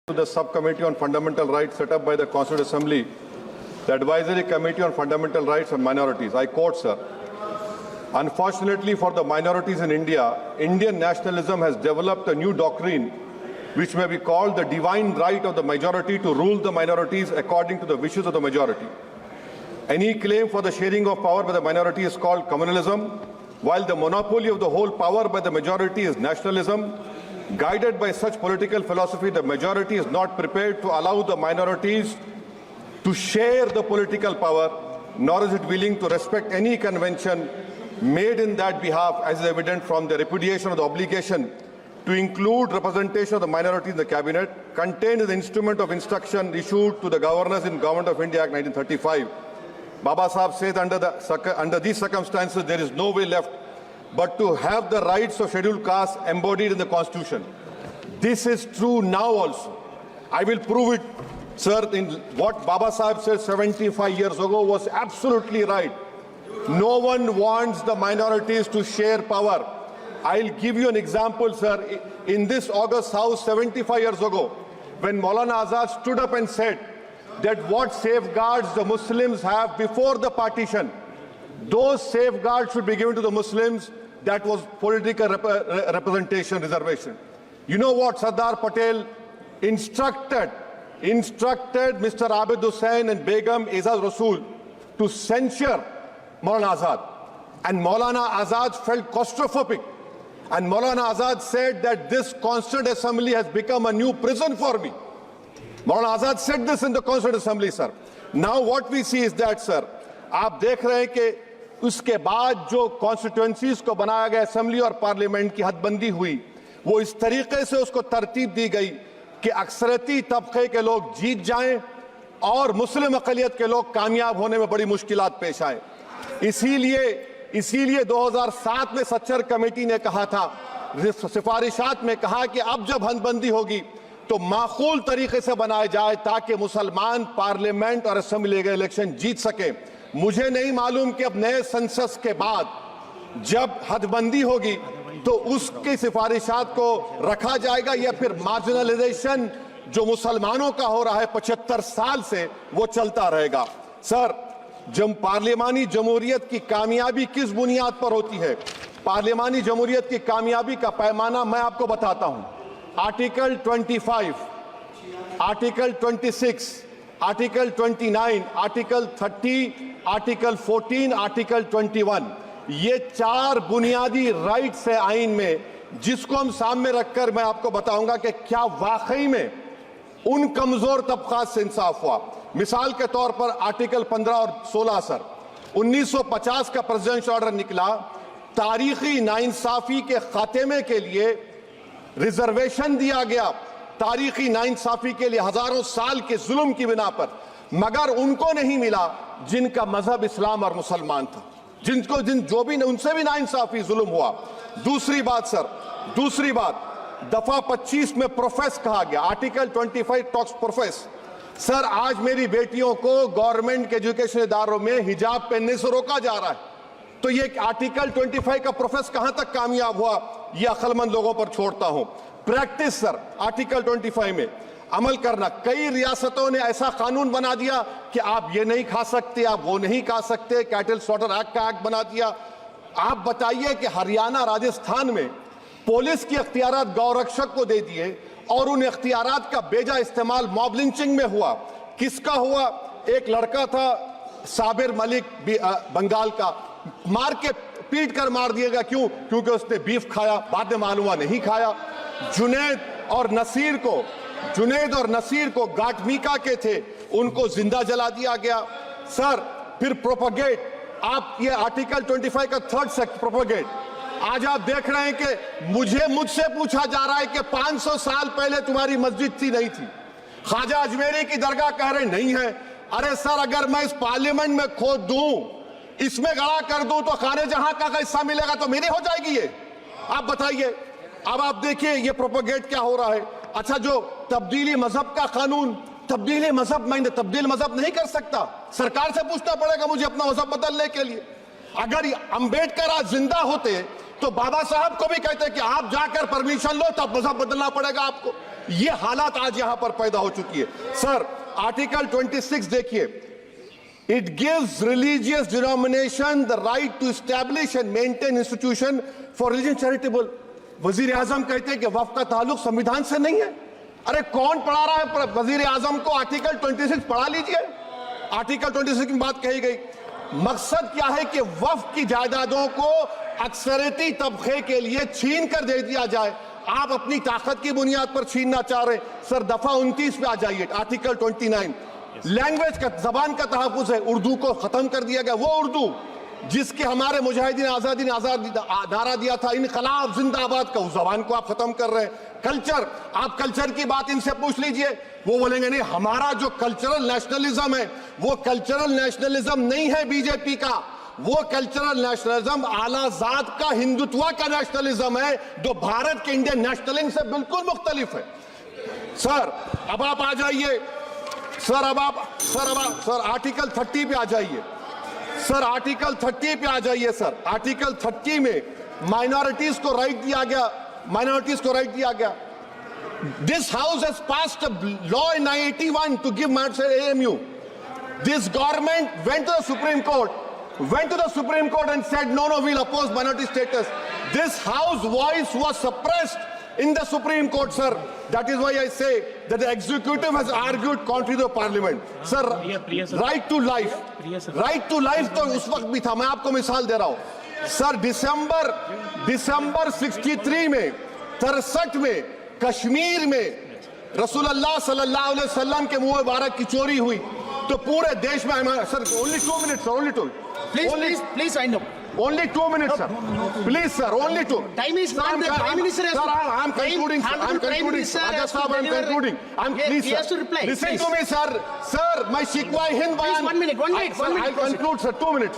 The subcommittee on fundamental rights set up by the Constituent Assembly, the Advisory Committee on Fundamental Rights and Minorities. I quote, sir, unfortunately for the minorities in India, Indian nationalism has developed a new doctrine which may be called the divine right of the majority to rule the minorities according to the wishes of the majority. Any claim for the sharing of power by the minority is called communalism, while the monopoly of the whole power by the majority is nationalism. Guided by such political philosophy, the majority is not prepared to allow the minorities to share the political power, nor is it willing to respect any convention made in that behalf, as is evident from the repudiation of the obligation to include representation of the minority in the cabinet, contained in the instrument of instruction issued to the governors in Government of India Act 1935. Baba Sahib said under these circumstances, there is no way left but to have the rights of scheduled castes embodied in the Constitution. This is true now also. I will prove it, sir. In what Baba Sahib said 75 years ago was absolutely right. No one wants the minorities to share power. I'll give you an example, sir. In this August House 75 years ago, when Maulana Azad stood up and said that what safeguards the Muslims have before the partition, those safeguards should be given to the Muslims. That was political representation, reservation. You know what Sardar Patel instructed Mr. Abid Hussain and Begum Aizaz Rasool to censure Maulana Azad. And Maulana Azad felt claustrophobic. And Maulana Azad said that this Constituent Assembly has become a new prison for me. Maulana Azad said this in the Constituent Assembly, sir. Now what we see is that, sir, आप देख रहे हैं कि उसके बाद जो constituencies को बनाया गया असेंबली और पार्लियामेंट की हदबंदी हुई, वो इस तरीके से उसको तरतीब दी गई कि अक्सरती तबके के लोग जीत जाएं और मुस्लिम अक़लियत के लोग कामयाब होने में बड़ी मुश्किलात पेश आए। इसीलिए 2007 में सच्चर कमेटी ने कहा था, सिफारिशात में कहा कि अब जब हदबंदी होगी तो माकूल तरीके से बनाया जाए ताकि मुसलमान पार्लियामेंट और असेंबली के इलेक्शन जीत सके। मुझे नहीं मालूम कि अब नए सेंसस के बाद जब हदबंदी होगी तो उसकी सिफारिशात को रखा जाएगा या फिर मार्जिनलाइजेशन जो मुसलमानों का हो रहा है 75 साल से वो चलता रहेगा। सर, जब पार्लियामानी जमहूरियत की कामयाबी किस बुनियाद पर होती है? पार्लियामानी जमहूरियत की कामयाबी का पैमाना मैं आपको बताता हूं। Article 25, article 26, article 29, article 30, article 14, article 21, ये 4 बुनियादी राइट्स है आइन में, जिसको हम सामने रखकर मैं आपको बताऊंगा कि क्या वाकई में उन कमजोर तबकात से इंसाफ हुआ। मिसाल के तौर पर आर्टिकल 15 और 16, सर, 1950 का प्रेसिडेंशियल ऑर्डर निकला, तारीखी नाइंसाफी के खात्मे के लिए रिजर्वेशन दिया गया, तारीखी नाइंसाफी के लिए हजारों साल के जुल्म की बिना पर, मगर उनको नहीं मिला जिनका मजहब इस्लाम और मुसलमान था, जो भी उनसे भी नाइंसाफी जुल्म हुआ। दूसरी बात, सर, दूसरी बात, दफा 25 में प्रोफेस कहा गया, आर्टिकल 25 टॉक्स प्रोफेस। सर, आज मेरी बेटियों को गवर्नमेंट के एजुकेशन इदारों में हिजाब पहनने से रोका जा रहा है, तो ये आर्टिकल 25 का प्रोफेस कहां तक कामयाब हुआ, ये अक्लमंद लोगों पर छोड़ता हूं। प्रैक्टिस, सर, आर्टिकल 25 में अमल करना। कई रियासतों ने ऐसा कानून बना दिया कि आप ये नहीं खा सकते, आप वो नहीं खा सकते, कैटल स्लॉटर एक्ट का एक्ट बना दिया। आप बताइए कि हरियाणा, राजस्थान में पुलिस की अख्तियारात गौरक्षक को दे दिए और उन अख्तियारात का बेजा इस्तेमाल मॉब लिंचिंग में हुआ। किसका हुआ? एक लड़का था साबिर मलिक बंगाल का, मार के पीट कर मार दिया गया। क्यों? क्योंकि उसने बीफ खाया, बाद में मालूम हुआ नहीं खाया। जुनैद और नसीर को गाटमीका के थे, उनको जिंदा जला दिया गया। सर, फिर प्रोपगेट, आप ये आर्टिकल 25 का 3rd सेक्शन प्रोपगेट, आज आप देख रहे हैं कि मुझसे पूछा जा रहा है कि 500 साल पहले तुम्हारी मस्जिद थी, नहीं थी। ख्वाजा अजमेरी की दरगाह कह रहे नहीं है। अरे सर, अगर मैं इस पार्लियामेंट में खोद दूं, इसमें गड़ा कर दूं, तो खाने जहां का हिस्सा मिलेगा तो मेरी हो जाएगी ये। आप बताइए। अब आप देखिए ये प्रोपगेट क्या हो रहा है। अच्छा, जो तब्दीली मजहब का कानून, तब्दीली मजहब, मैं तब्दील मजहब नहीं कर सकता, सरकार से पूछना पड़ेगा मुझे अपना मजहब बदलने के लिए। अगर अंबेडकर आज जिंदा होते तो बाबा साहब को भी कहते हैं कि आप जाकर परमिशन लो तब मजहब बदलना पड़ेगा आपको। ये हालात आज यहां पर पैदा हो चुकी है। सर आर्टिकल 26 देखिए, it gives religious denomination the right to establish and maintain institution for religion charitable. वजीर आजम कहते हैं कि वक्फ का ताल्लुक संविधान से नहीं है। अरे कौन पढ़ा रहा है वजीर आजम को? आर्टिकल 26 पढ़ा लीजिए। आर्टिकल 26 की बात कही गई। मकसद क्या है कि वक्फ की जायदादों को अक्सरियती तबके के लिए छीन कर दे दिया जाए। आप अपनी ताकत की बुनियाद पर छीनना चाह रहे हैं। सर दफा 29 पे आ जाइए, आर्टिकल 29। लैंग्वेज का, जबान का तहफ्फुज है। उर्दू को खत्म कर दिया गया। वो उर्दू जिसके हमारे मुजाहिदीन आजादी नारा दिया था, इनकलाब जिंदाबाद का, उस जबान को आप खत्म कर रहे हैं। कल्चर, आप कल्चर की बात इनसे पूछ लीजिए, वो बोलेंगे नहीं हमारा जो कल्चरल नेशनलिज्म है वो कल्चरल नेशनलिज्म नहीं है बीजेपी का, वो कल्चरल नेशनलिज्म आलाजाद का, हिंदुत्व का नेशनलिज्म है जो भारत के इंडियन नेशनलिज्म से बिल्कुल मुख्तलिफ है। सर अब आप आ जाइए, सर आर्टिकल 30 पे आ जाइए। सर आर्टिकल 30 पे आ जाइए। सर आर्टिकल 30 में माइनॉरिटीज को राइट दिया गया, माइनॉरिटीज को राइट दिया गया। This house has passed a law in 1981 to give minority AMU. This government went to the Supreme Court and said no, we'll oppose minority status. This house voice was suppressed in the Supreme Court, sir. That is why I say that the executive has argued contrary to the parliament. Sir, right to life, right to life तो उस वक्त भी था। मैं आपको मिसाल दे रहा हूं। सर दिसंबर 63 में, 63 में कश्मीर में रसूलुल्लाह सल्लल्लाहु अलैहि वसल्लम के मुंह मुबारक की चोरी हुई तो पूरे देश में, sir only 2 minutes, sir, only 2. Please wind up. Only 2 minutes, sir. Please, sir, only 2. Time is not the Prime Minister has to. Sir, I'm concluding. I'm concluding. Raja Sahab, I'm concluding. Please, he has to reply. Listen to me, sir. Sir, my Shikwa Hind Bayan. Please, 1 minute. I'll conclude, sir. 2 minutes.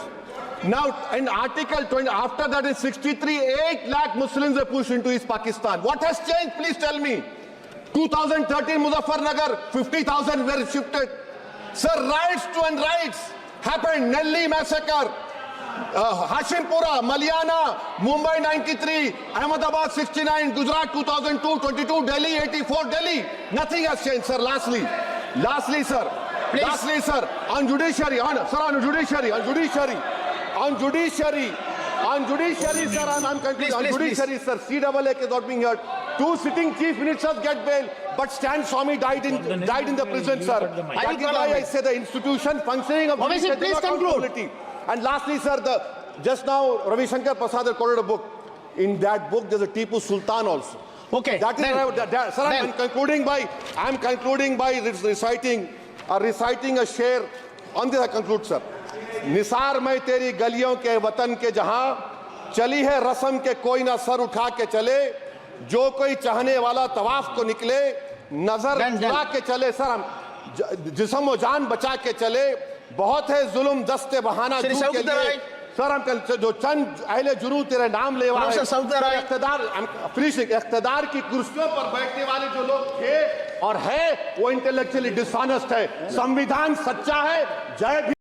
Now, in Article 20, after that in 63, 8 lakh Muslims were pushed into East Pakistan. What has changed? Please tell me. 2013 Muzaffarnagar, 50,000 were shifted. Sir, riots to and riots happened. Nelli massacre, Hashimpura, Maliana, Mumbai 93, Ahmedabad 69, Gujarat 2002, 22, Delhi 84, Delhi. Nothing has changed, sir. Lastly, sir. Please. Lastly, sir, on judiciary, sir, on judiciary, sir, I'm concluding. On judiciary, sir, CAA is not being heard. 2 sitting chief ministers get bail, but Stan Swamy died in the prison, sir. That is why I say the institution functioning of judiciary please conclude. And lastly, sir, just now Ravi Shankar Prasad had quoted a book. In that book, there's a Tipu Sultan also. Okay. That is, sir, I'm concluding by reciting a share. On this I conclude, sir. Nisar मैं तेरी गलियों के वतन के जहां चली है रस्म के कोई ना सर उठा के चले, जो कोई चाहने वाला तवाफ को निकले नजर उठा के चले। सर हम जिस्म व जान बचा के चले, बहुत है जुल्म दस्ते बहाना के लिए। सर हम जो चंद अहले जुनू तेरे नाम ले वाले इख्तिदार की कुर्सियों पर बैठने वाले जो लोग थे और है वो इंटेलेक्चुअली डिसऑनेस्ट है। संविधान सच्चा है। जय भी